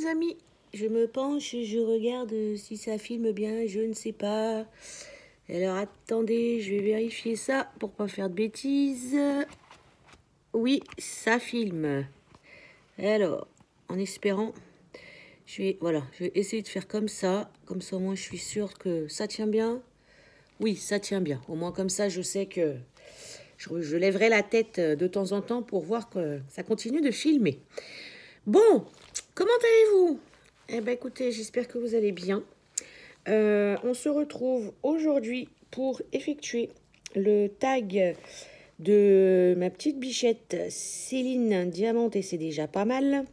les amis. Je me penche, je regarde si ça filme bien, je ne sais pas. Alors attendez, je vais vérifier ça pour pas faire de bêtises. Oui, ça filme. Alors, en espérant, je vais essayer de faire comme ça. Comme ça, au moins, je suis sûre que ça tient bien. Oui, ça tient bien. Au moins, comme ça, je sais que je lèverai la tête de temps en temps pour voir que ça continue de filmer. Bon, comment allez-vous? Eh bien, écoutez, j'espère que vous allez bien. On se retrouve aujourd'hui pour effectuer le tag de ma petite bichette Céline Diamante, et c'est déjà pas mal,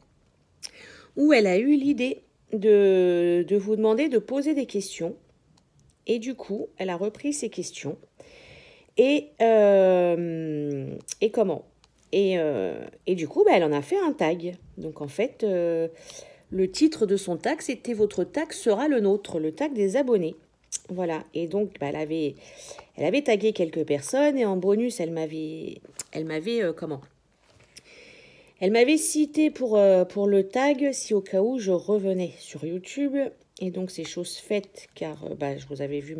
où elle a eu l'idée de vous demander de poser des questions. Et du coup, elle a repris ces questions. Et comment et du coup, elle en a fait un tag. Donc, en fait, le titre de son tag, c'était « Votre tag sera le nôtre », le tag des abonnés. Voilà. Et donc, elle avait tagué quelques personnes. Et en bonus, elle m'avait cité pour le tag si au cas où je revenais sur YouTube. Et donc, c'est chose faite car je vous avais vu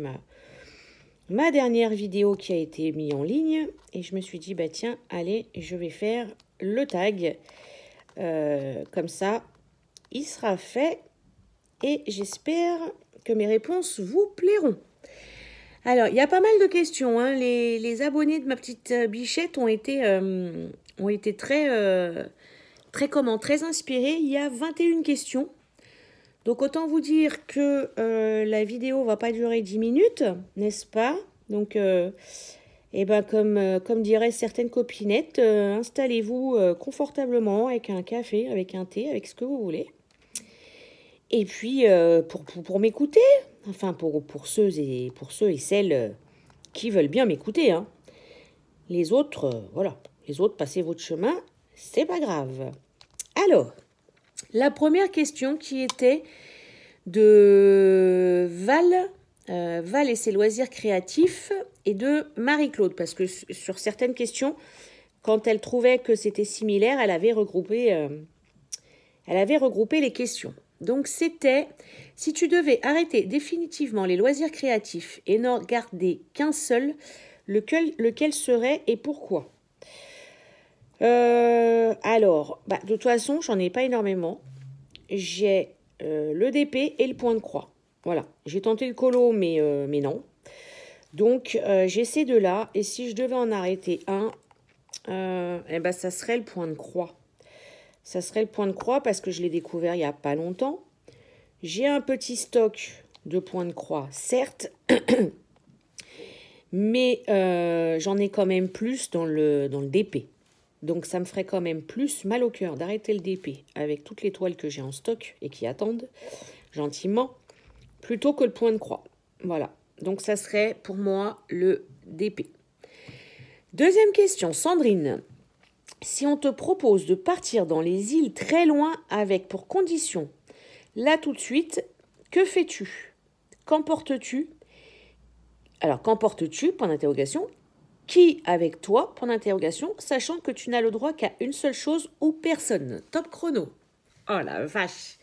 ma dernière vidéo qui a été mise en ligne. Et je me suis dit, tiens, allez, je vais faire le tag. Comme ça, il sera fait. Et j'espère que mes réponses vous plairont. Alors, il y a pas mal de questions. Hein. Les abonnés de ma petite bichette ont été très inspirés. Il y a 21 questions. Donc, autant vous dire que la vidéo va pas durer 10 minutes, n'est-ce pas? Donc, comme diraient certaines copinettes, installez-vous confortablement avec un café, avec un thé, avec ce que vous voulez. Et puis, pour m'écouter, enfin, pour ceux et celles qui veulent bien m'écouter, hein. Les autres, les autres, passez votre chemin, c'est pas grave. Alors, la première question qui était de Val et ses loisirs créatifs, et de Marie-Claude, parce que sur certaines questions, quand elle trouvait que c'était similaire, elle avait regroupé les questions. Donc c'était, si tu devais arrêter définitivement les loisirs créatifs et n'en garder qu'un seul, lequel serait et pourquoi? Alors, de toute façon, j'en ai pas énormément. J'ai le DP et le point de croix. Voilà, j'ai tenté le colo, mais non. Donc, j'ai ces deux-là. Et si je devais en arrêter un, ça serait le point de croix. Ça serait le point de croix parce que je l'ai découvert il n'y a pas longtemps. J'ai un petit stock de points de croix, certes, mais j'en ai quand même plus dans le DP. Donc, ça me ferait quand même plus mal au cœur d'arrêter le DP avec toutes les toiles que j'ai en stock et qui attendent gentiment, plutôt que le point de croix. Voilà. Donc, ça serait pour moi le DP. Deuxième question, Sandrine. Si on te propose de partir dans les îles très loin avec pour condition, là tout de suite, que fais-tu? Qu'emportes-tu? Alors, qu'emportes-tu? Point d'interrogation. Qui avec toi? Point d'interrogation. Sachant que tu n'as le droit qu'à une seule chose ou personne. Top chrono. Oh la vache.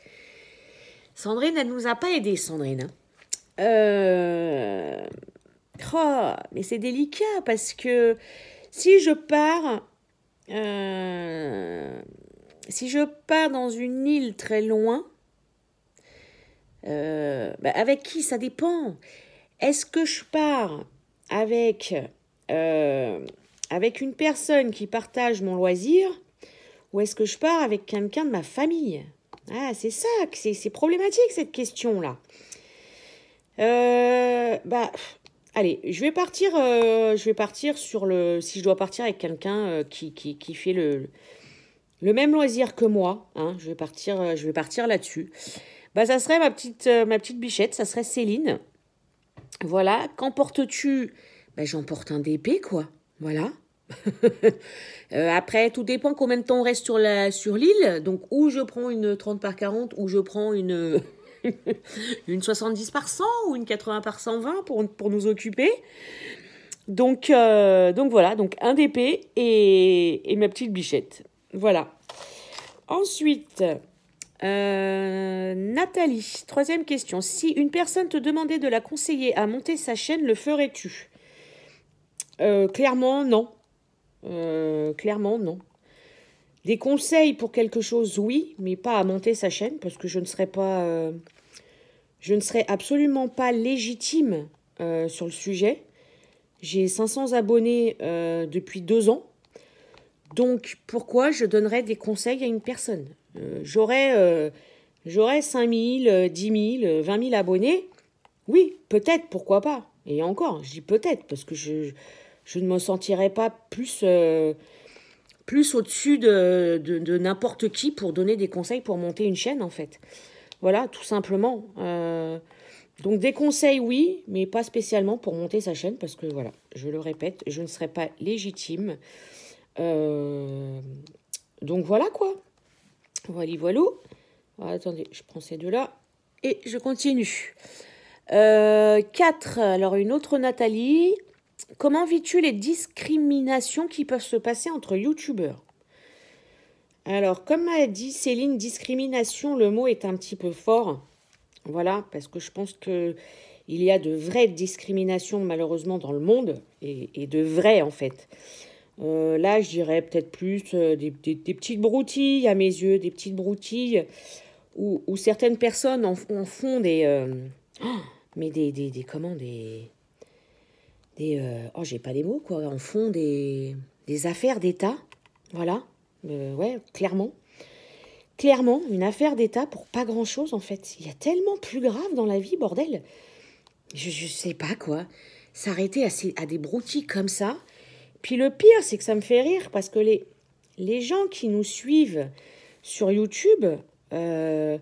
Sandrine, elle ne nous a pas aidés, Sandrine. Mais c'est délicat parce que si je pars dans une île très loin, avec qui? Ça dépend. Est-ce que je pars avec une personne qui partage mon loisir, ou est-ce que je pars avec quelqu'un de ma famille? Ah, c'est ça, c'est problématique cette question-là. Allez, je vais partir sur le... Si je dois partir avec quelqu'un qui fait le même loisir que moi, hein, je vais partir là-dessus. Ça serait ma petite bichette, ça serait Céline. Voilà, qu'emportes-tu? J'emporte un DP, quoi. Voilà. Après, tout dépend combien de temps on reste sur l'île. Donc, ou je prends une 30 par 40, ou je prends une... une 70 par 100 ou une 80 par 120 pour nous occuper. Donc voilà, donc un DP et ma petite bichette. Voilà. Ensuite, Nathalie, troisième question. Si une personne te demandait de la conseiller à monter sa chaîne, le ferais-tu? Clairement, non. Clairement, non. Des conseils pour quelque chose, oui, mais pas à monter sa chaîne, parce que je ne serais absolument pas légitime sur le sujet. J'ai 500 abonnés depuis 2 ans. Donc, pourquoi je donnerais des conseils à une personne? J'aurais 5 000, 10 000, 20 000 abonnés. Oui, peut-être, pourquoi pas. Et encore, je dis peut-être, parce que je ne me sentirais pas plus au-dessus de n'importe qui pour donner des conseils pour monter une chaîne, en fait. Voilà, tout simplement. Donc des conseils, oui, mais pas spécialement pour monter sa chaîne, parce que voilà, je le répète, je ne serais pas légitime. Donc voilà quoi. Voilà. Attendez, je prends ces deux-là et je continue. 4. Alors une autre Nathalie. Comment vis-tu les discriminations qui peuvent se passer entre youtubeurs? Alors, comme a dit Céline, discrimination, le mot est un petit peu fort. Voilà, parce que je pense qu'il y a de vraies discriminations malheureusement dans le monde, et de vraies en fait. Là, je dirais peut-être plus des petites broutilles à mes yeux, des petites broutilles où certaines personnes en font j'ai pas les mots quoi, en font des affaires d'État, voilà, ouais, clairement. Clairement, une affaire d'État pour pas grand-chose, en fait. Il y a tellement plus grave dans la vie, bordel. Je sais pas, quoi. S'arrêter à des broutilles comme ça. Puis le pire, c'est que ça me fait rire, parce que les gens qui nous suivent sur YouTube n'ont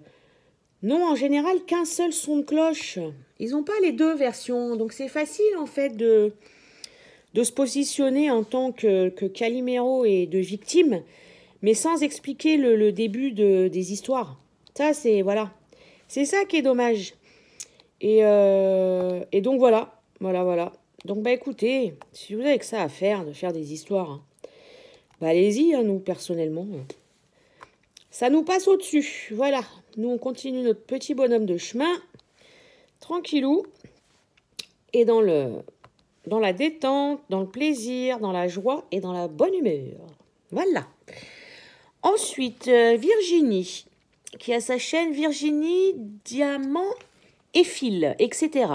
en général qu'un seul son de cloche. Ils n'ont pas les deux versions. Donc c'est facile, en fait, de se positionner en tant que Calimero et de victime, mais sans expliquer le début des histoires. Ça, c'est voilà. C'est ça qui est dommage. Et donc voilà. Donc bah écoutez, si vous avez que ça à faire, de faire des histoires, hein, bah allez-y, hein, nous, personnellement. Ça nous passe au-dessus. Voilà. Nous, on continue notre petit bonhomme de chemin. Tranquillou. Et dans la détente, dans le plaisir, dans la joie et dans la bonne humeur. Voilà. Ensuite, Virginie, qui a sa chaîne Virginie, Diamant et Fil, etc.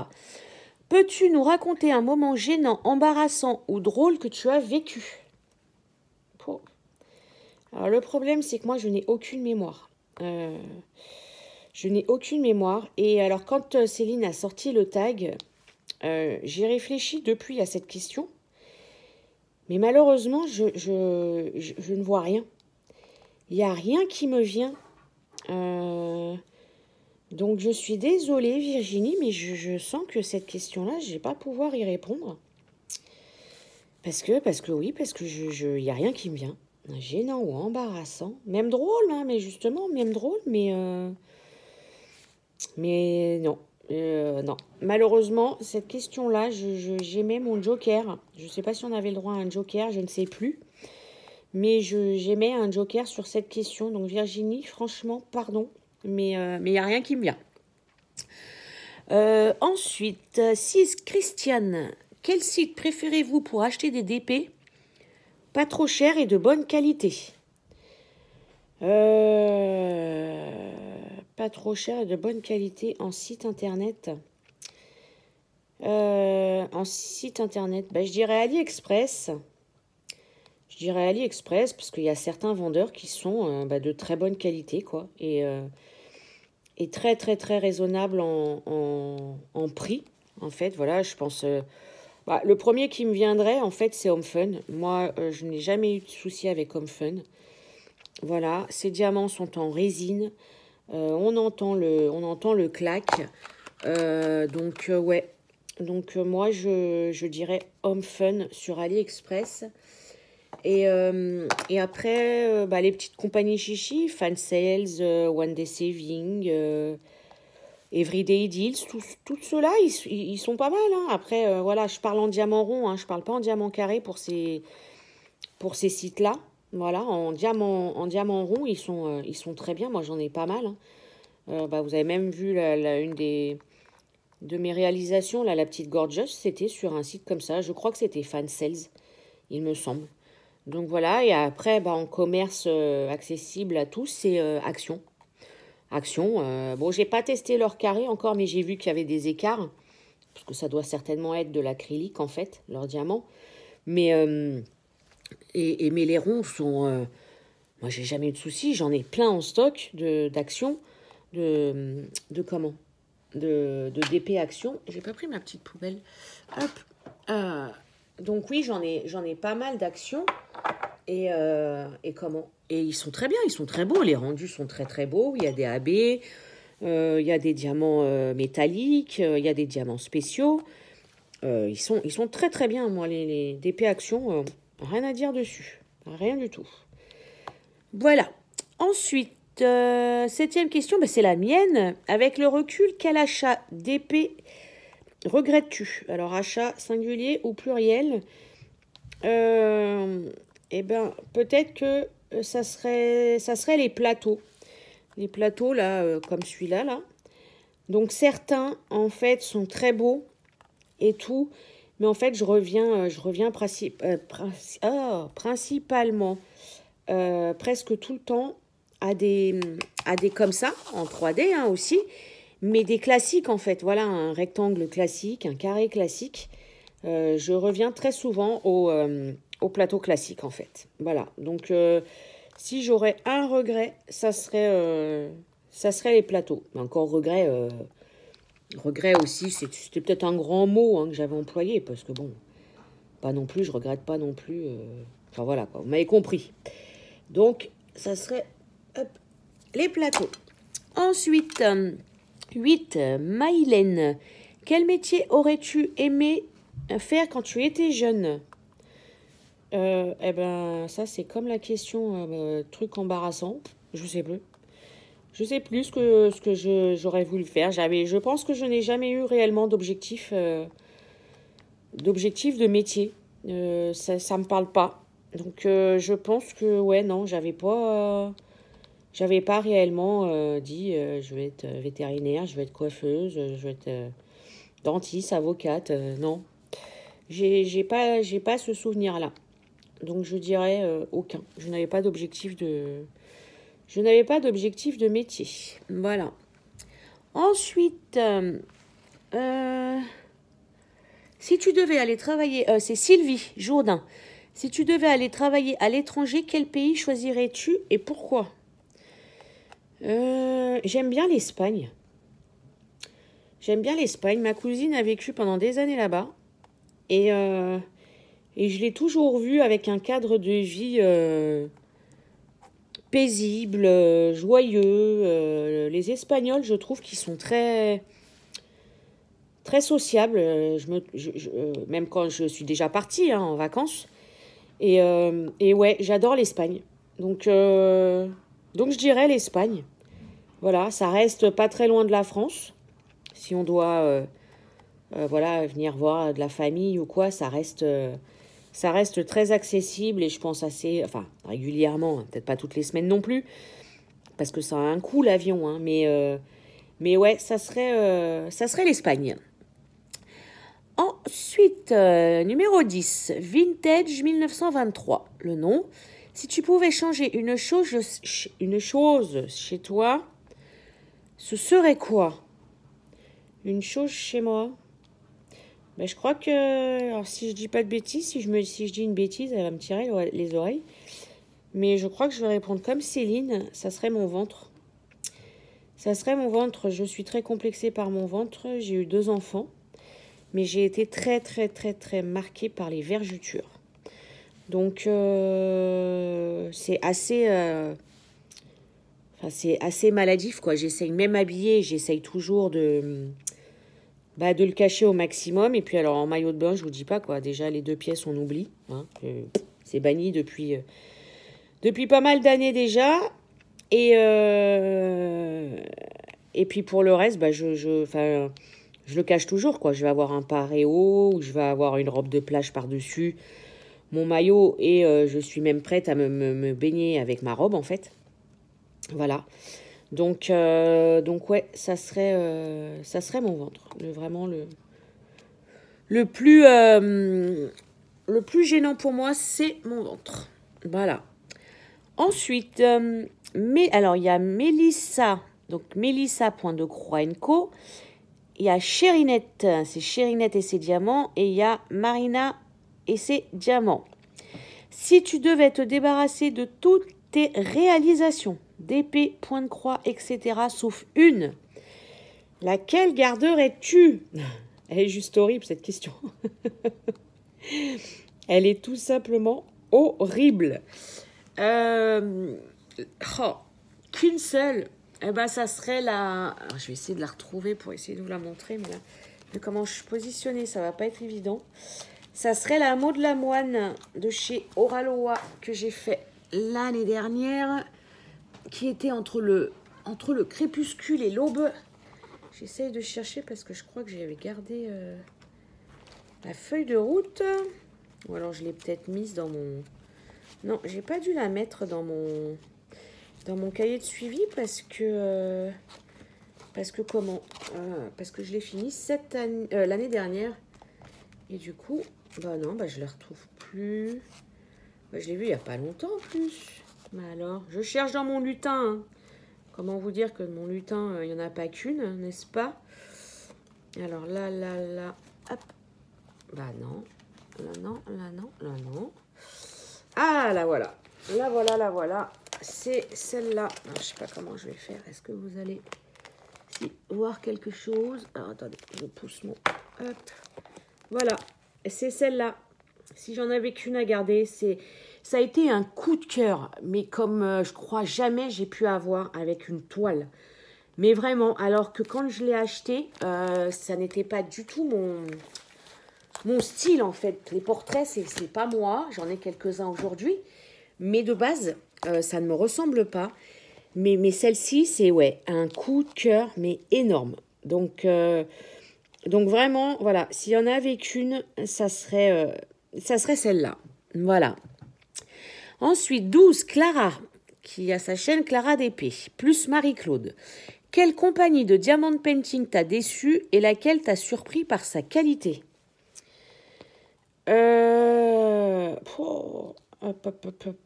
Peux-tu nous raconter un moment gênant, embarrassant ou drôle que tu as vécu? Alors, le problème, c'est que moi, je n'ai aucune mémoire. Et alors, quand Céline a sorti le tag, j'ai réfléchi depuis à cette question. Mais malheureusement, je ne vois rien. Il n'y a rien qui me vient. Donc, je suis désolée, Virginie, mais je sens que cette question-là, je ne vais pas pouvoir y répondre. Parce que il n'y a rien qui me vient. Gênant ou embarrassant. Même drôle, hein, mais justement, même drôle, mais non. Non. Malheureusement, cette question-là, j'aimais mon joker. Je ne sais pas si on avait le droit à un joker, je ne sais plus. Mais j'aimais un joker sur cette question. Donc Virginie, franchement, pardon, mais il n'y a rien qui me vient. Ensuite, 6. Christiane, quel site préférez-vous pour acheter des DP pas trop cher et de bonne qualité? Pas trop cher et de bonne qualité en site internet. Je dirais AliExpress. Parce qu'il y a certains vendeurs qui sont de très bonne qualité, quoi. Et très, très, très raisonnable en prix, en fait. Voilà, je pense... le premier qui me viendrait, en fait, c'est HomeFun. Moi, je n'ai jamais eu de souci avec HomeFun. Voilà, ces diamants sont en résine. On entend le clac. Ouais. Donc, moi, je dirais HomeFun sur AliExpress. Et après, les petites compagnies chichi, Fan Sales, One Day Saving, Everyday Deals, tous ceux-là, ils sont pas mal. Hein. Après, voilà, je parle en diamant rond, hein, je parle pas en diamant carré pour ces sites-là. Voilà, en diamant rond, ils sont très bien. Moi, j'en ai pas mal, hein. Vous avez même vu une de mes réalisations, là, la petite Gorgeous, c'était sur un site comme ça. Je crois que c'était Fansales, il me semble. Donc voilà, et après, en commerce accessible à tous, c'est Action. Action, bon, j'ai pas testé leur carré encore, mais j'ai vu qu'il y avait des écarts, parce que ça doit certainement être de l'acrylique, en fait, leur diamant. Mais, mais les ronds sont... moi, j'ai jamais eu de soucis, j'en ai plein en stock d'Action, de comment de DP Action. J'ai pas pris ma petite poubelle. Hop. Euh, donc oui, j'en ai pas mal d'Action. Et comment? Et ils sont très bien, ils sont très beaux. Les rendus sont très très beaux. Il y a des AB, il y a des diamants métalliques, il y a des diamants spéciaux. Ils sont très très bien, moi, les DP Action. Rien à dire dessus. Rien du tout. Voilà. Ensuite, septième question, c'est la mienne. Avec le recul, quel achat d'épée regrettes-tu? Alors, achat singulier ou pluriel? Peut-être que ça serait les plateaux. Les plateaux, là, comme celui-là, là. Donc, certains, en fait, sont très beaux et tout. Mais en fait, je reviens principalement presque tout le temps à des comme ça, en 3D hein, aussi, mais des classiques en fait. Voilà, un rectangle classique, un carré classique. Je reviens très souvent au plateau classique en fait. Voilà, donc si j'aurais un regret, ça serait les plateaux. Mais encore regret aussi, c'était peut-être un grand mot hein, que j'avais employé, parce que bon, pas non plus, je regrette pas non plus. Enfin voilà, quoi, vous m'avez compris. Donc, ça serait hop, les plateaux. Ensuite, 8, Maïlène. Quel métier aurais-tu aimé faire quand tu étais jeune? Ça, c'est comme la question truc embarrassant. Je sais plus. Je sais plus ce que j'aurais voulu faire. Je pense que je n'ai jamais eu réellement d'objectif de métier. Ça me parle pas. Donc, je pense que, ouais, non, j'avais pas réellement dit je vais être vétérinaire, je vais être coiffeuse, je vais être dentiste, avocate. Non, j'ai pas ce souvenir-là. Donc je dirais aucun. Je n'avais pas d'objectif de métier. Voilà. Ensuite, si tu devais aller travailler, c'est Sylvie Jourdain. Si tu devais aller travailler à l'étranger, quel pays choisirais-tu et pourquoi? J'aime bien l'Espagne. J'aime bien l'Espagne. Ma cousine a vécu pendant des années là-bas. Et je l'ai toujours vue avec un cadre de vie paisible, joyeux. Les Espagnols, je trouve qu'ils sont très, très sociables. Même quand je suis déjà partie hein, en vacances. Et ouais, j'adore l'Espagne. Donc je dirais l'Espagne. Voilà, ça reste pas très loin de la France. Si on doit voilà, venir voir de la famille ou quoi, ça reste très accessible et je pense assez, enfin régulièrement, hein, peut-être pas toutes les semaines non plus, parce que ça a un coût l'avion, hein, mais ouais, ça serait l'Espagne. Ensuite, numéro 10, Vintage 1923, le nom. Si tu pouvais changer une chose chez toi, ce serait quoi? Une chose chez moi? Je crois que, alors si je dis pas de bêtises, si je dis une bêtise, elle va me tirer les oreilles. Mais je crois que je vais répondre comme Céline, ça serait mon ventre. Ça serait mon ventre. Je suis très complexée par mon ventre. J'ai eu 2 enfants. Mais j'ai été très, très, très, très marquée par les vergetures. Donc, c'est assez maladif, quoi. J'essaye, même habillée, j'essaye toujours de le cacher au maximum. Et puis, alors, en maillot de bain, je vous dis pas, quoi. Déjà, les 2 pièces, on oublie. Hein. C'est banni depuis pas mal d'années déjà. Et puis, pour le reste, je le cache toujours, quoi. Je vais avoir un paréo ou je vais avoir une robe de plage par-dessus mon maillot et je suis même prête à me baigner avec ma robe, en fait. Voilà. Donc ouais, ça serait mon ventre. Vraiment le plus gênant pour moi, c'est mon ventre. Voilà. Ensuite, alors il y a Mélissa, donc Mélissa, point de croix Co. Il y a Chérinette, c'est Chérinette et ses diamants. Et il y a Marina et ses diamants. Si tu devais te débarrasser de toutes tes réalisations, d'épée, point de croix, etc., sauf une, laquelle garderais-tu? Elle est juste horrible, cette question. Elle est tout simplement horrible. Qu'une seule, eh ben, ça serait la... Alors, je vais essayer de la retrouver pour essayer de vous la montrer, mais là, vu comment je suis positionnée, ça va pas être évident. Ça serait la Maud Lamoine de chez Oraloa que j'ai fait l'année dernière, qui était entre le crépuscule et l'aube. J'essaye de chercher parce que je crois que j'avais gardé la feuille de route. Ou alors je l'ai peut-être mise dans mon... Non, j'ai pas dû la mettre dans mon cahier de suivi parce que comment parce que je l'ai fini l'année dernière. Et du coup, bah non, bah je la retrouve plus. Bah, je l'ai vu il y a pas longtemps en plus. Mais alors, je cherche dans mon lutin. Hein. Comment vous dire que mon lutin, il n'y en a pas qu'une, n'est-ce pas? Alors là, hop. Bah non. Là non, là non, là non. Ah, la voilà. La voilà. C'est celle-là. Je sais pas comment je vais faire. Est-ce que vous allez voir quelque chose? Alors, attendez, je pousse mon... Hop. Voilà. C'est celle-là. Si j'en avais qu'une à garder, ça a été un coup de cœur. Mais comme je crois jamais j'ai pu avoir avec une toile. Mais vraiment, alors que quand je l'ai acheté, ça n'était pas du tout mon style, en fait. Les portraits, c'est pas moi. J'en ai quelques-uns aujourd'hui. Mais de base, ça ne me ressemble pas. Mais celle-ci, c'est ouais, un coup de cœur, mais énorme. Donc vraiment, voilà. S'il y en avait qu'une, ça serait celle-là. Voilà. Ensuite, 12, Clara, qui a sa chaîne Clara d'épée, plus Marie-Claude. Quelle compagnie de diamond painting t'a déçu et laquelle t'a surpris par sa qualité?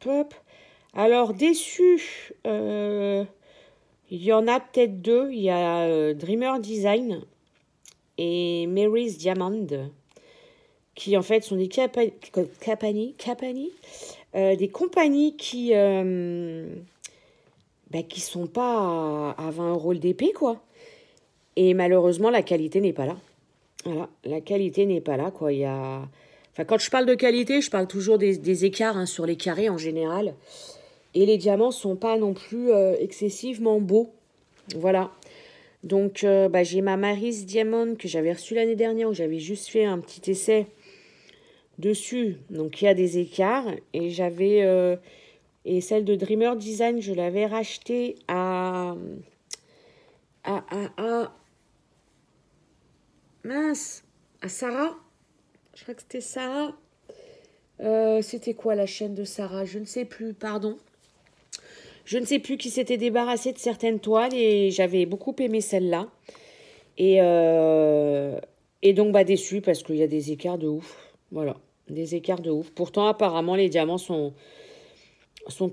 Hop. Alors, déçu, il y en a peut-être deux. Il y a Dreamer Design et Mary's Diamond, qui en fait sont des des compagnies qui sont pas à 20 € le DP, quoi. Et malheureusement, la qualité n'est pas là. Voilà, la qualité n'est pas là, quoi. Il y a... Enfin, quand je parle de qualité, je parle toujours des écarts hein, sur les carrés en général. Et les diamants sont pas non plus excessivement beaux. Voilà. Donc, j'ai ma Mary's Diamond que j'avais reçue l'année dernière, où j'avais juste fait un petit essai dessus. Donc, il y a des écarts. Et j'avais... et celle de Dreamer Design, je l'avais rachetée mince, à Sarah. Je crois que c'était Sarah. C'était quoi la chaîne de Sarah? Je ne sais plus, pardon. Je ne sais plus qui s'était débarrassé de certaines toiles et j'avais beaucoup aimé celle-là. Et donc, déçue parce qu'il y a des écarts de ouf. Voilà, des écarts de ouf. Pourtant, apparemment, les diamants sont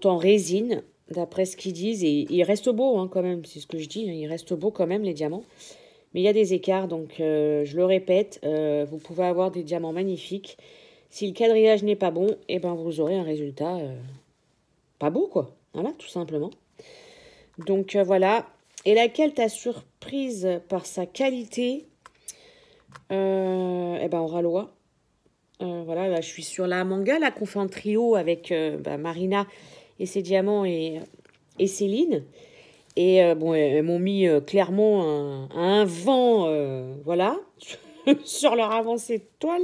en résine, d'après ce qu'ils disent. Et ils restent beaux hein, quand même, c'est ce que je dis. Ils restent beaux quand même, les diamants. Mais il y a des écarts, donc je le répète, vous pouvez avoir des diamants magnifiques. Si le quadrillage n'est pas bon, eh ben vous aurez un résultat pas beau, quoi. Voilà, tout simplement. Donc voilà. Et laquelle t'a surprise par sa qualité? Oraloa. Voilà, là je suis sur la manga, là qu'on fait en trio avec Marina et ses diamants et Céline. Et elles m'ont mis clairement un vent, voilà, sur leur avancée de toile,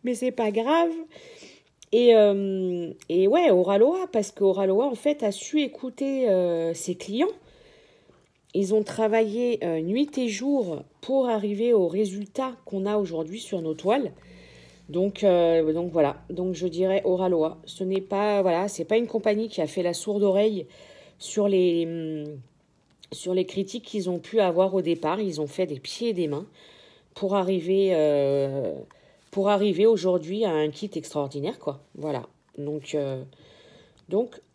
mais c'est pas grave. Et ouais, Oraloa, parce qu'Oraloa, en fait, a su écouter ses clients. Ils ont travaillé nuit et jour pour arriver au résultat qu'on a aujourd'hui sur nos toiles. Donc voilà, donc je dirais Oralois. Ce n'est pas, voilà, c'est pas une compagnie qui a fait la sourde oreille sur sur les critiques qu'ils ont pu avoir au départ. Ils ont fait des pieds et des mains pour arriver aujourd'hui à un kit extraordinaire, quoi. Voilà, donc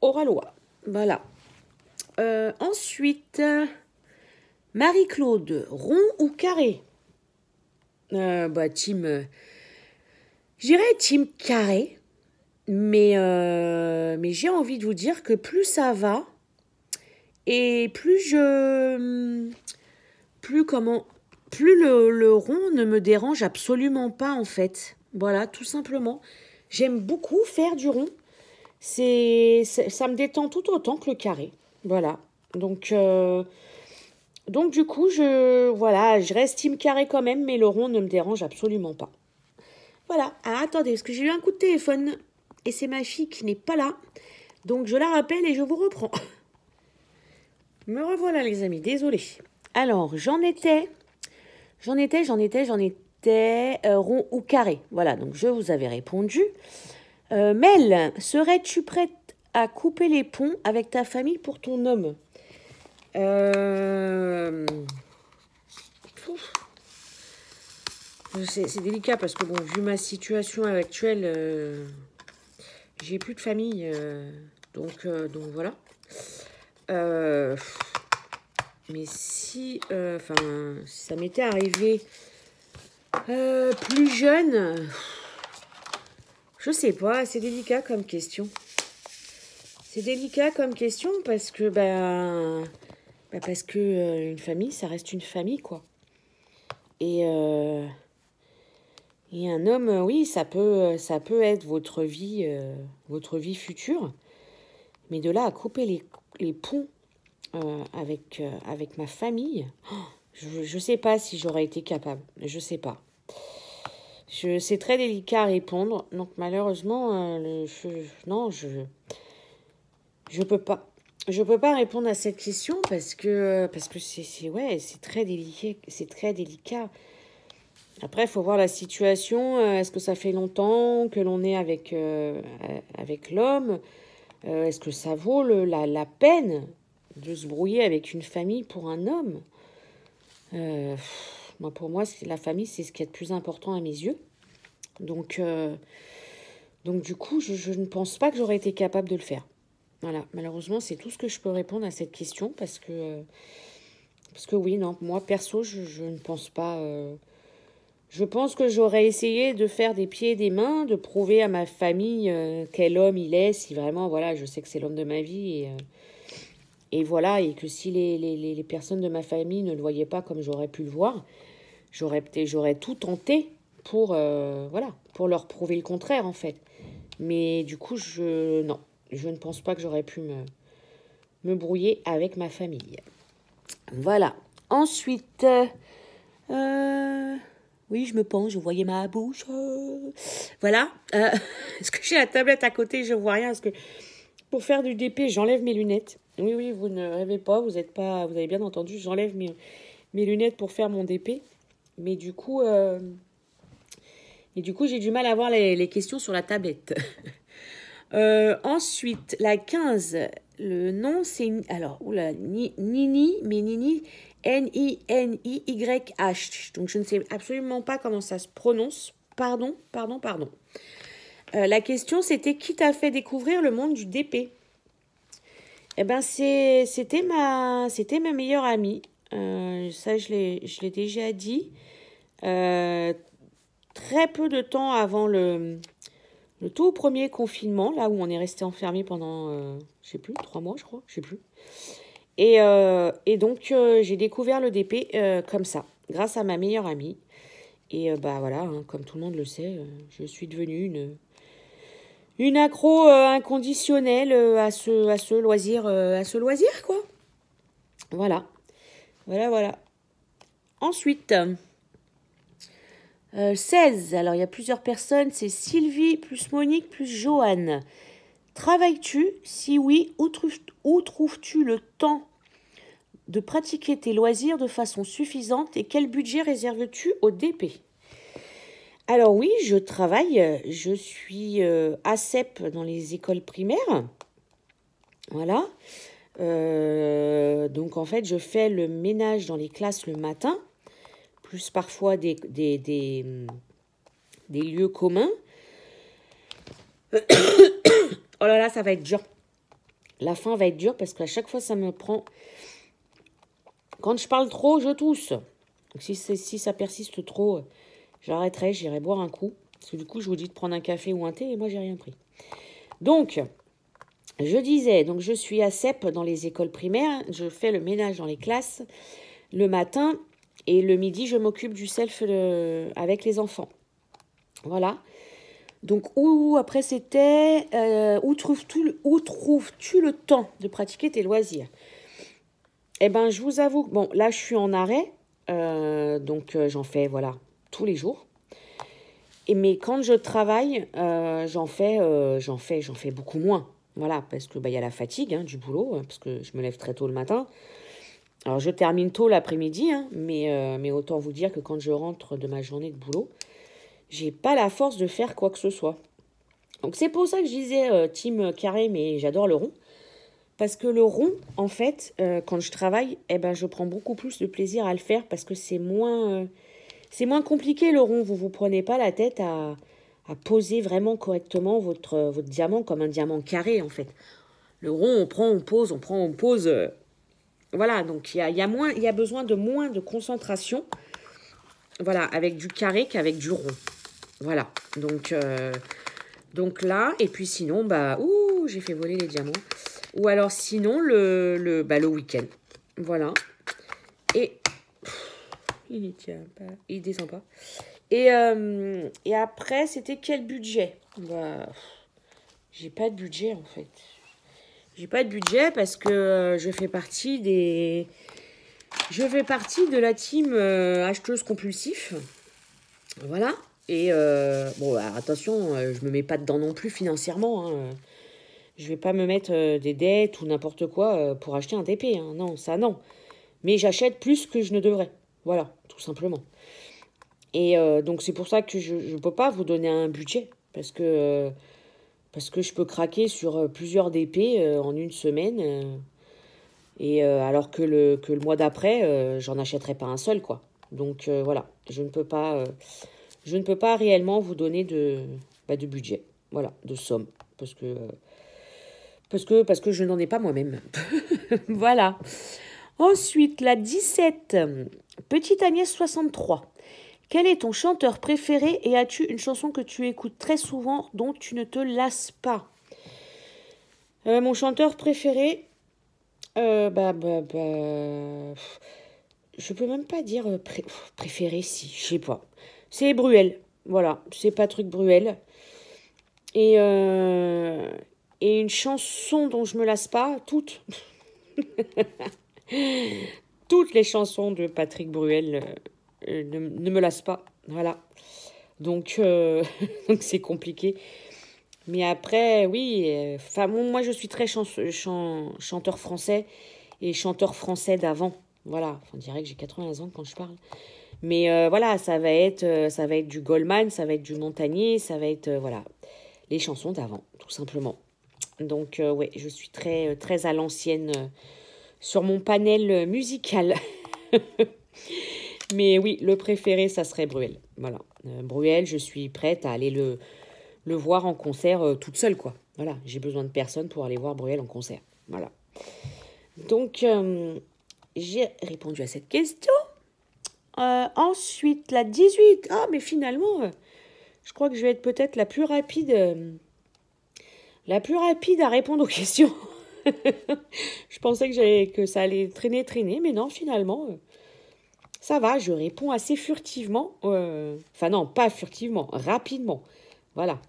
Oralois. Voilà. Ensuite, Marie-Claude, rond ou carré? Team, j'irais team carré, mais j'ai envie de vous dire que plus ça va, et plus le rond ne me dérange absolument pas en fait. Voilà, tout simplement. J'aime beaucoup faire du rond. Ça me détend tout autant que le carré. Voilà. Donc du coup, je reste team carré quand même, mais le rond ne me dérange absolument pas. Voilà. Ah, attendez, parce que j'ai eu un coup de téléphone et c'est ma fille qui n'est pas là. Donc je la rappelle et je vous reprends. Me revoilà les amis, désolé. Alors, j'en étais rond ou carré. Voilà, donc je vous avais répondu. Mel, serais-tu prête à couper les ponts avec ta famille pour ton homme? C'est délicat parce que, bon, vu ma situation actuelle, j'ai plus de famille. Donc voilà. Mais si ça m'était arrivé plus jeune, je sais pas, c'est délicat comme question. C'est délicat comme question parce que une famille, ça reste une famille, quoi. Et un homme, oui, ça peut être votre vie future. Mais de là à couper les ponts avec ma famille, je sais pas si j'aurais été capable. Je sais pas. C'est très délicat à répondre. Donc malheureusement, je peux pas. Je peux pas répondre à cette question parce que c'est très délicat. C'est très délicat. Après, il faut voir la situation. Est-ce que ça fait longtemps que l'on est avec l'homme? Est-ce que ça vaut la peine de se brouiller avec une famille pour un homme? Pour moi, la famille, c'est ce qui est le plus important à mes yeux. Donc du coup, je ne pense pas que j'aurais été capable de le faire. Voilà, malheureusement, c'est tout ce que je peux répondre à cette question parce que oui, non, moi, perso, je ne pense pas... je pense que j'aurais essayé de faire des pieds et des mains, de prouver à ma famille quel homme il est, si vraiment, voilà, je sais que c'est l'homme de ma vie et voilà, et que si les personnes de ma famille ne le voyaient pas comme j'aurais pu le voir, j'aurais tout tenté pour leur prouver le contraire, en fait. Mais du coup, je ne pense pas que j'aurais pu me brouiller avec ma famille. Voilà. Ensuite, oui, je me penche, je voyais ma bouche. Voilà. Est-ce que j'ai la tablette à côté? Je vois rien. Parce que pour faire du DP, j'enlève mes lunettes. Oui, vous ne rêvez pas. Vous avez bien entendu. J'enlève mes lunettes pour faire mon DP. Mais du coup, j'ai du mal à voir les questions sur la tablette. Ensuite, la 15. Le nom, c'est... Alors, Nini, mais Nini... N-I-N-I-Y-H. Donc, je ne sais absolument pas comment ça se prononce. Pardon. La question, c'était qui t'a fait découvrir le monde du DP? Eh ben, c'était ma meilleure amie. Ça, je l'ai déjà dit. Très peu de temps avant le tout premier confinement, là où on est resté enfermé pendant, je sais plus, 3 mois, je crois, je sais plus. Et donc, j'ai découvert le DP comme ça, grâce à ma meilleure amie. Et voilà, hein, comme tout le monde le sait, je suis devenue une accro inconditionnelle à ce loisir, quoi. Voilà. Ensuite, 16. Alors, il y a plusieurs personnes. C'est Sylvie, plus Monique, plus Joanne. Travailles-tu? Si oui, où trouves-tu le temps de pratiquer tes loisirs de façon suffisante et quel budget réserves-tu au DP? Alors oui, je travaille, je suis ACEP dans les écoles primaires, voilà. Donc en fait, je fais le ménage dans les classes le matin, plus parfois des lieux communs. Oh là là, ça va être dur. La fin va être dure parce qu'à chaque fois, ça me prend... Quand je parle trop, je tousse. Donc si ça persiste trop, j'arrêterai, j'irai boire un coup. Parce que du coup, je vous dis de prendre un café ou un thé et moi, j'ai rien pris. Donc, je disais, donc je suis ACEP dans les écoles primaires. Je fais le ménage dans les classes le matin. Et le midi, je m'occupe du self avec les enfants. Voilà. Donc, après, c'était... où trouves-tu le temps de pratiquer tes loisirs? Eh bien, je vous avoue, bon, là, je suis en arrêt. Donc, j'en fais, voilà, tous les jours. Mais quand je travaille, j'en fais beaucoup moins. Voilà, parce que y a la fatigue du boulot, parce que je me lève très tôt le matin. Alors, je termine tôt l'après-midi, mais autant vous dire que quand je rentre de ma journée de boulot, j'ai pas la force de faire quoi que ce soit. Donc, c'est pour ça que je disais team carré, mais j'adore le rond. Parce que le rond, en fait, quand je travaille, je prends beaucoup plus de plaisir à le faire parce que c'est moins compliqué le rond. Vous prenez pas la tête à poser vraiment correctement votre diamant comme un diamant carré, en fait. Le rond, on prend, on pose, on prend, on pose. Voilà, donc il y a besoin de moins de concentration, voilà, avec du carré qu'avec du rond. Voilà, donc là, et puis sinon, j'ai fait voler les diamants. Ou alors sinon, le week-end. Voilà. Et il n'y tient pas, il descend pas. Et après, c'était quel budget? J'ai pas de budget en fait. J'ai pas de budget parce que je fais partie de la team acheteuse compulsif. Voilà. Et attention, je me mets pas dedans non plus financièrement. Je vais pas me mettre des dettes ou n'importe quoi pour acheter un TP. Non, ça non. Mais j'achète plus que je ne devrais. Voilà, tout simplement. Et donc c'est pour ça que je ne peux pas vous donner un budget. Parce que je peux craquer sur plusieurs DP en une semaine. Alors que le mois d'après, j'en achèterai pas un seul, quoi. Donc voilà, je ne peux pas réellement vous donner de budget. Voilà, de somme. Parce que je n'en ai pas moi-même. Voilà. Ensuite, la 17. Petite Agnès 63. Quel est ton chanteur préféré et as-tu une chanson que tu écoutes très souvent dont tu ne te lasses pas? Mon chanteur préféré, je peux même pas dire préféré, si, je sais pas. C'est Bruel. Voilà, c'est Patrick Bruel. Et une chanson dont je me lasse pas, toutes. Toutes les chansons de Patrick Bruel ne me lassent pas. Voilà. Donc, donc c'est compliqué. Mais après, oui. Moi, je suis très chanteur français et chanteur français d'avant. Voilà. On dirait que j'ai 80 ans quand je parle. Mais voilà, ça va être du Goldman, ça va être du Montagnier, ça va être voilà, les chansons d'avant, tout simplement. Donc, ouais, je suis très, très à l'ancienne sur mon panel musical. Mais oui, le préféré, ça serait Bruel. Voilà. Bruel, je suis prête à aller le voir en concert toute seule, quoi. Voilà, j'ai besoin de personne pour aller voir Bruel en concert. Voilà. Donc, j'ai répondu à cette question. Ensuite, la 18. Ah, mais finalement, je crois que je vais être peut-être la plus rapide à répondre aux questions. Je pensais que ça allait traîner, mais non, finalement, ça va, je réponds assez furtivement. Enfin non, pas furtivement, rapidement. Voilà.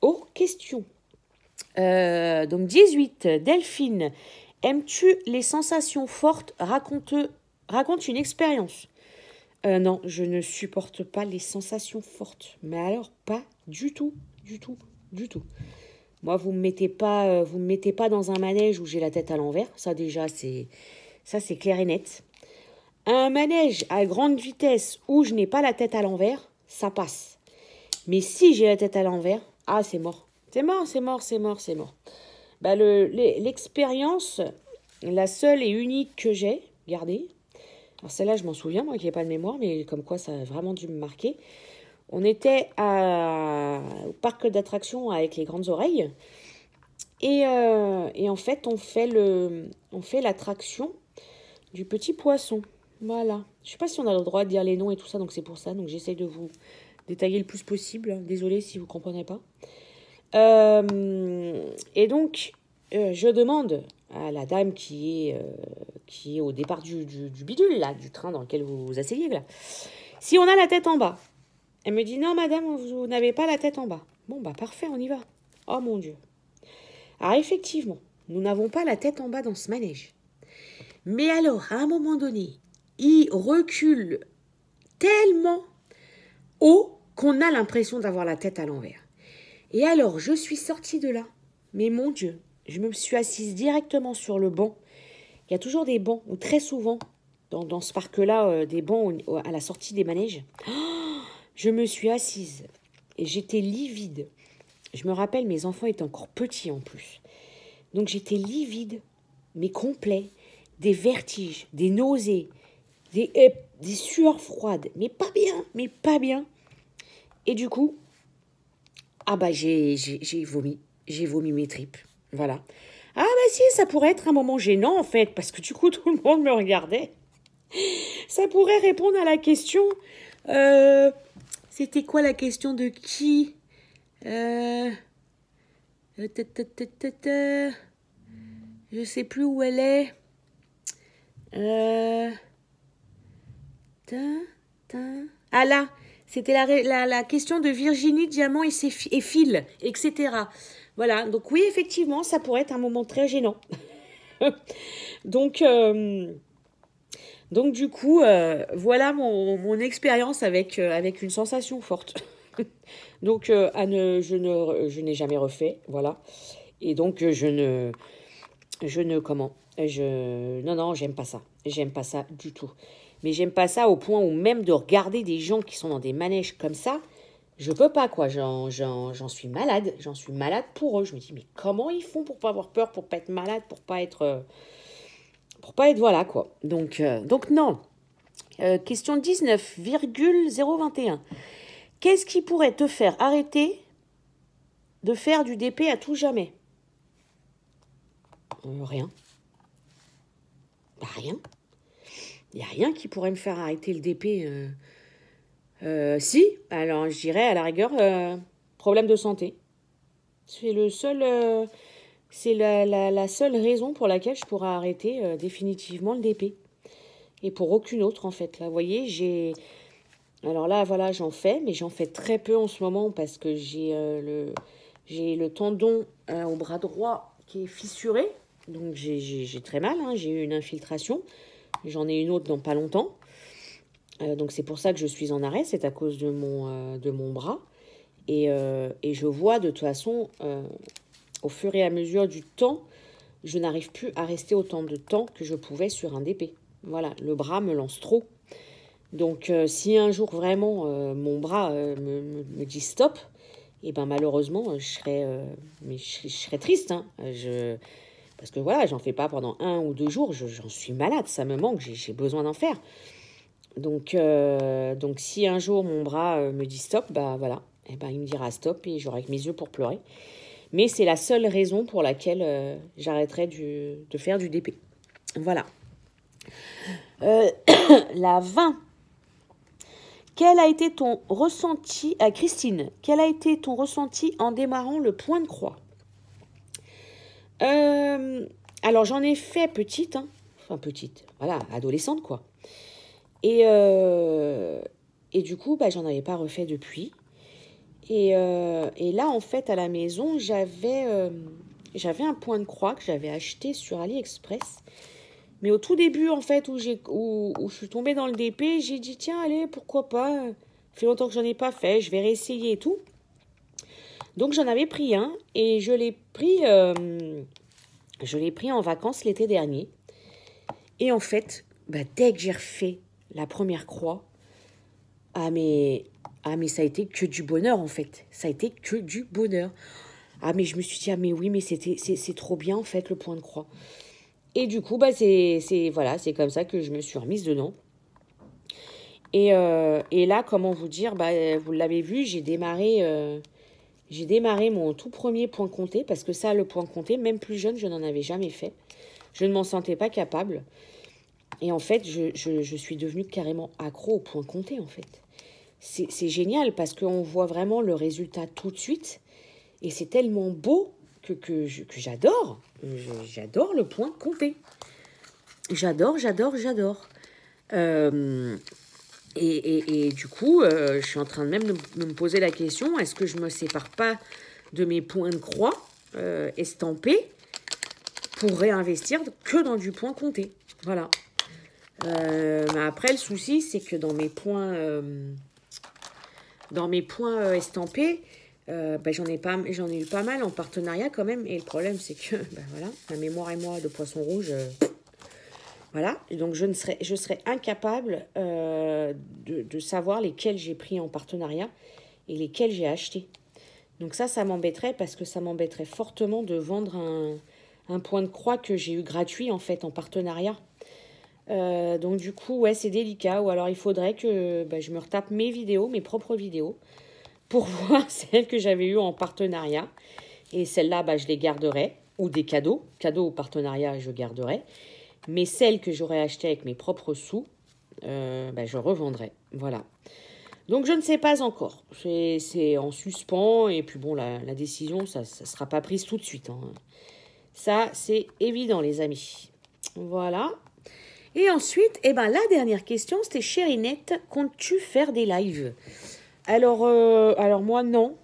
Aux questions. Donc 18. Delphine, aimes-tu les sensations fortes? Raconte une expérience. Non, je ne supporte pas les sensations fortes. Mais alors, pas du tout, du tout, du tout. Moi, vous me mettez pas dans un manège où j'ai la tête à l'envers. Ça, déjà, c'est clair et net. Un manège à grande vitesse où je n'ai pas la tête à l'envers, ça passe. Mais si j'ai la tête à l'envers, ah, c'est mort. C'est mort, c'est mort, c'est mort, c'est mort. Bah, l'expérience, la seule et unique que j'ai gardée, alors celle-là, je m'en souviens, moi qui n'ai pas de mémoire, mais comme quoi ça a vraiment dû me marquer. On était au parc d'attractions avec les grandes oreilles. Et en fait, on fait l'attraction du petit poisson. Voilà. Je ne sais pas si on a le droit de dire les noms et tout ça, donc c'est pour ça. Donc j'essaye de vous détailler le plus possible. Désolée si vous ne comprenez pas. Et donc, je demande à la dame qui est au départ du bidule, là, du train dans lequel vous vous asseyez, là, si on a la tête en bas. Elle me dit, non, madame, vous n'avez pas la tête en bas. Bon, bah parfait, on y va. Oh mon Dieu. Alors effectivement, nous n'avons pas la tête en bas dans ce manège. Mais alors, à un moment donné, il recule tellement haut qu'on a l'impression d'avoir la tête à l'envers. Et alors, je suis sortie de là. Mais mon Dieu, je me suis assise directement sur le banc. Il y a toujours des bancs, ou très souvent, dans ce parc-là, des bancs à la sortie des manèges. Oh, je me suis assise et j'étais livide. Je me rappelle, mes enfants étaient encore petits en plus. Donc j'étais livide, mais complet. Des vertiges, des nausées, des sueurs froides. Mais pas bien. Et du coup, ah bah j'ai vomi. J'ai vomi mes tripes. Voilà. Ah bah si, ça pourrait être un moment gênant en fait, parce que du coup tout le monde me regardait. Ça pourrait répondre à la question. C'était quoi la question de qui Je sais plus où elle est. Ah là, c'était la question de Virginie, Diamant et Phil, etc. Voilà, donc oui, effectivement, ça pourrait être un moment très gênant. Donc du coup, voilà mon expérience avec une sensation forte. Donc, je n'ai jamais refait, voilà. Et donc, non, j'aime pas ça. J'aime pas ça du tout. Mais j'aime pas ça au point où même de regarder des gens qui sont dans des manèges comme ça, je peux pas, quoi. J'en suis malade. J'en suis malade pour eux. Je me dis, mais comment ils font pour pas avoir peur, pour pas être malade, pour pas être voilà, quoi. Donc non. Question 19,021. Qu'est-ce qui pourrait te faire arrêter de faire du DP à tout jamais? Rien. Bah, rien. Il n'y a rien qui pourrait me faire arrêter le DP. Si, alors je dirais à la rigueur, problème de santé. C'est c'est la seule raison pour laquelle je pourrais arrêter définitivement le DP. Et pour aucune autre, en fait. Là, vous voyez, alors là, voilà, j'en fais, mais j'en fais très peu en ce moment parce que j'ai le tendon au bras droit qui est fissuré. Donc, j'ai très mal, hein, j'ai eu une infiltration. J'en ai une autre dans pas longtemps. Donc, c'est pour ça que je suis en arrêt. C'est à cause de mon bras. Et je vois, de toute façon, au fur et à mesure du temps, je n'arrive plus à rester autant de temps que je pouvais sur un DP. Voilà, le bras me lance trop. Donc, si un jour vraiment mon bras me dit stop, et ben malheureusement, je serais triste. Hein. Parce que voilà, j'en fais pas pendant 1 ou 2 jours, j'en suis malade, ça me manque, j'ai besoin d'en faire. Donc, si un jour mon bras me dit stop, bah voilà, et ben il me dira stop et j'aurai que mes yeux pour pleurer. Mais c'est la seule raison pour laquelle j'arrêterai de faire du DP. Voilà. La 20. Quel a été ton ressenti, Christine, quel a été ton ressenti en démarrant le point de croix? Alors, j'en ai fait petite, hein. Enfin petite, voilà, adolescente, quoi. Et du coup, bah, j'en avais pas refait depuis. Et là, en fait, à la maison, j'avais un point de croix que j'avais acheté sur AliExpress. Mais au tout début, en fait, où je suis tombée dans le DP, j'ai dit, tiens, allez, pourquoi pas. Ça fait longtemps que j'en ai pas fait, je vais réessayer et tout. Donc, j'en avais pris un et je l'ai pris en vacances l'été dernier. Et en fait, bah, dès que j'ai refait la première croix, ah mais Ah, mais ça a été que du bonheur, en fait. Ça a été que du bonheur. Ah, mais je me suis dit, ah, mais oui, mais c'est trop bien, en fait, le point de croix. Et du coup, bah, voilà, c'est comme ça que je me suis remise dedans. Et là, comment vous dire, bah, vous l'avez vu, j'ai démarré mon tout premier point compté, parce que ça, le point compté, même plus jeune, je n'en avais jamais fait. Je ne m'en sentais pas capable. Et en fait, je suis devenue carrément accro au point compté, en fait. C'est génial, parce qu'on voit vraiment le résultat tout de suite. Et c'est tellement beau que j'adore. J'adore le point compté. J'adore. Et du coup, je suis en train de même de me poser la question, est-ce que je ne me sépare pas de mes points de croix estampés pour réinvestir que dans du point compté? Voilà. Mais après, le souci, c'est que dans mes points estampés, j'en ai eu pas mal en partenariat quand même. Et le problème, c'est que voilà, ma mémoire et moi de poisson rouge... Voilà, et donc je serais incapable de savoir lesquels j'ai pris en partenariat et lesquels j'ai achetés. Donc ça m'embêterait parce que ça m'embêterait fortement de vendre un point de croix que j'ai eu gratuit en fait en partenariat. Donc du coup, ouais, c'est délicat. Ou alors il faudrait que je me retape mes propres vidéos, pour voir celles que j'avais eues en partenariat. Et celles-là, je les garderai. Ou des cadeaux au partenariat, je garderai. Mais celles que j'aurais achetées avec mes propres sous, je revendrai. Voilà. Donc, je ne sais pas encore. C'est en suspens. Et puis, bon, la décision, ça ne sera pas prise tout de suite. Hein. Ça, c'est évident, les amis. Voilà. Et ensuite, la dernière question, c'était Chérinette, comptes-tu faire des lives? Alors, moi, non.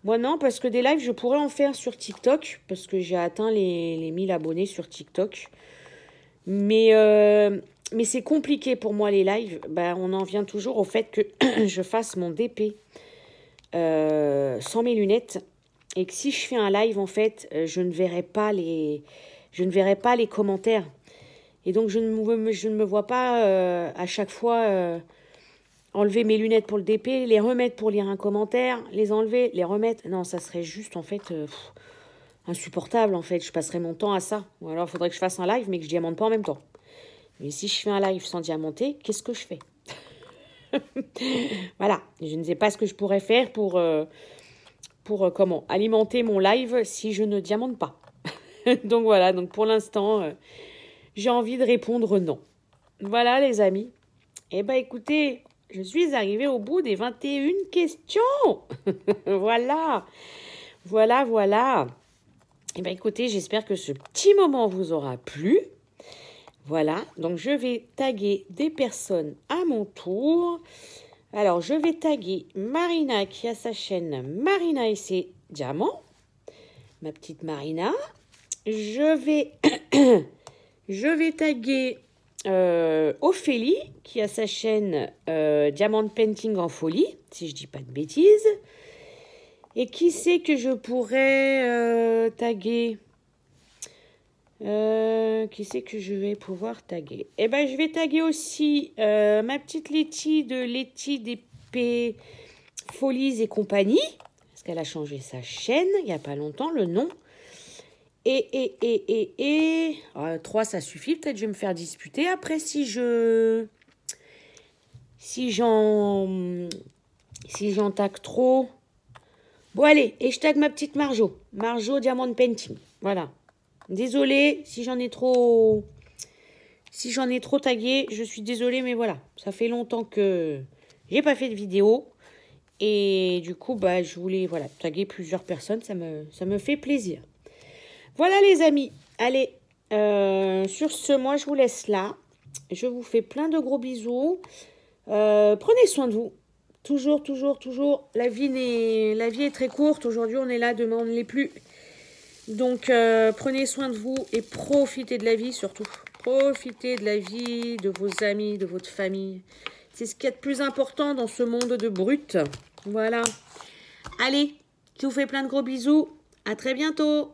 Moi, non, parce que des lives, je pourrais en faire sur TikTok, parce que j'ai atteint les 1000 abonnés sur TikTok. Mais c'est compliqué pour moi, les lives. On en vient toujours au fait que je fasse mon DP sans mes lunettes. Et que si je fais un live, en fait, je ne verrai pas les commentaires. Et donc, je ne me vois pas à chaque fois enlever mes lunettes pour le DP, les remettre pour lire un commentaire, les enlever, les remettre. Non, ça serait juste, en fait... insupportable en fait, je passerai mon temps à ça. Ou alors il faudrait que je fasse un live mais que je diamante pas en même temps. Mais si je fais un live sans diamanter, qu'est-ce que je fais? Voilà, je ne sais pas ce que je pourrais faire pour comment alimenter mon live si je ne diamante pas. Donc voilà, donc pour l'instant, j'ai envie de répondre non. Voilà les amis. Écoutez, je suis arrivée au bout des 21 questions. Voilà. Écoutez, j'espère que ce petit moment vous aura plu. Voilà, donc je vais taguer des personnes à mon tour. Alors, je vais taguer Marina qui a sa chaîne Marina et ses diamants. Ma petite Marina. Je vais taguer Ophélie qui a sa chaîne Diamond Painting en folie, si je dis pas de bêtises. Et qui c'est que je pourrais taguer? Qui c'est que je vais pouvoir taguer? Je vais taguer aussi ma petite Letty de Letty d'épée Folies et compagnie. Parce qu'elle a changé sa chaîne il n'y a pas longtemps, le nom. Et 3, ça suffit. Peut-être je vais me faire disputer. Après, si j'en tague trop... Bon, allez, et je tag ma petite Marjo. Marjo Diamond Painting. Voilà. Désolée si j'en ai trop tagué. Je suis désolée, mais voilà. Ça fait longtemps que j'ai pas fait de vidéo. Et du coup, je voulais taguer plusieurs personnes. Ça me fait plaisir. Voilà, les amis. Allez, sur ce, moi, je vous laisse là. Je vous fais plein de gros bisous. Prenez soin de vous. Toujours. La vie est très courte. Aujourd'hui, on est là. Demain, on ne l'est plus. Donc, prenez soin de vous et profitez de la vie surtout. Profitez de la vie, de vos amis, de votre famille. C'est ce qu'il y a de plus important dans ce monde de brutes. Voilà. Allez, je vous fais plein de gros bisous. À très bientôt.